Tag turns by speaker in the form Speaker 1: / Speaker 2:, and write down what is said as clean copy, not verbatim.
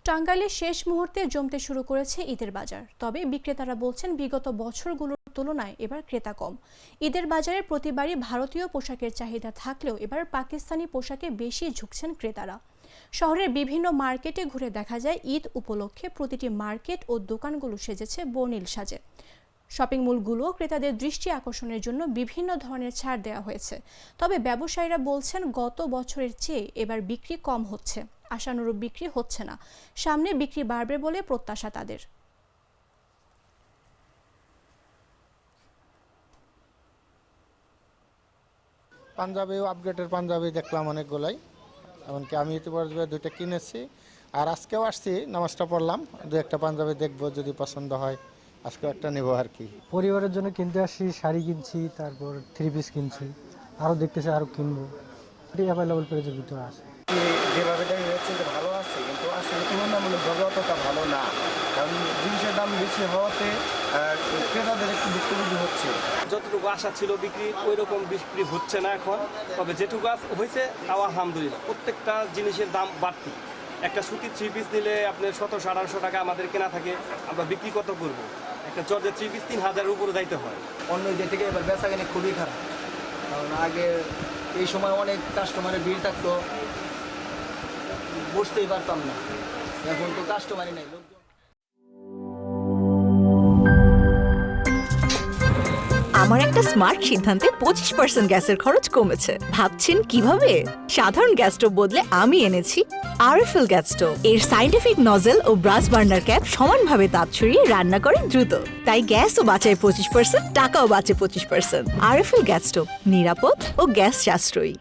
Speaker 1: টাঙ্গাইলে শেষ মুহূর্তে জমতে শুরু করেছে ঈদের বাজার। তবে বিক্রেতারা বলছেন বিগত বছরগুলোর তুলনায় এবার ক্রেতা কম। ঈদের বাজারে প্রতিবারই ভারতীয় পোশাকের চাহিদা থাকলেও এবার পাকিস্তানি পোশাকে বেশি ঝুঁকছেন ক্রেতারা। শহরের বিভিন্ন মার্কেটে ঘুরে দেখা যায় ঈদ উপলক্ষে প্রতিটি মার্কেট ও দোকানগুলো সেজেছে বর্ণিল সাজে। শপিং মলগুলো ক্রেতাদের দৃষ্টি আকর্ষণের জন্য বিভিন্ন ধরনের ছাড় দেওয়া হয়েছে। তবে ব্যবসায়ীরা বলছেন গত বছরের চেয়ে এবার বিক্রি কম হচ্ছে, আশানুরূপ বিক্রি হচ্ছে না। সামনে বিক্রি বাড়বে বলে প্রত্যাশা তাদের।
Speaker 2: পাঞ্জাবি আপডেটের পাঞ্জাবি দেখলাম অনেকগুলাই, এমনকি আমি ইতিপূর্বে দুইটা কিনেছি, আর আজকেও আসছি, নামাজটা পড়লাম, দু একটা পাঞ্জাবি দেখবো, যদি পছন্দ হয় আজকে একটা নেবো আর কি।
Speaker 3: পরিবারের জন্য কিনতে আসছি, শাড়ি কিনছি, তারপর 3 পিস কিনছি, আরও দেখতেছি আরও কিনবো। অ্যাভেলেবল প্রাইসের ভিতরে আছে।
Speaker 4: যেভাবে দাম হচ্ছে ভালো আছে, কিন্তু আসলে তুলনামূলকভাবে অতটা ভালো না, কারণ জিনিসের দাম বেশি হওয়াতে ক্রেতাদের একটু ভুক্তভোগী হচ্ছে।
Speaker 5: যতটুকু আশা ছিল বিক্রি ওই রকম বিক্রি হচ্ছে না এখন। তবে যেটুকু হয়েছে তাও আলহামদুলিল্লাহ। প্রত্যেকটা জিনিসের দাম বাড়তি। একটা সুতির 3 পিস নিলে আপনার 1700-1800 টাকা আমাদের কেনা থাকে, আমরা বিক্রি কত করবো? একটা জর্জের 3 পিস 3000-এর উপরে যাইতে হয়।
Speaker 4: অন্য ঈদের থেকে এবার বেচা কিনে খুবই খারাপ, কারণ আগে এই সময় অনেক কাস্টমারের ভিড় থাকতো, বসতেই পারতাম না। এখন তো কাস্টমারই নেই, লোকজন।
Speaker 6: আমার একটা স্মার্ট সিদ্ধান্তে 25% গ্যাসের খরচ কমেছে। ভাবছেন কিভাবে? সাধারণ গ্যাস স্টোভ বদলে আমি এনেছি আরএফএল গ্যাস স্টোভ। এর সাইন্টিফিক নজল ও ব্রাস বার্নার ক্যাপ সমানভাবে তাপ ছড়িয়ে রান্না করে দ্রুত। তাই গ্যাসও বাঁচায় 25%, টাকাও বাঁচে 25%। আরএফএল গ্যাস স্টোভ নিরাপদ ও গ্যাস সাশ্রয়ী।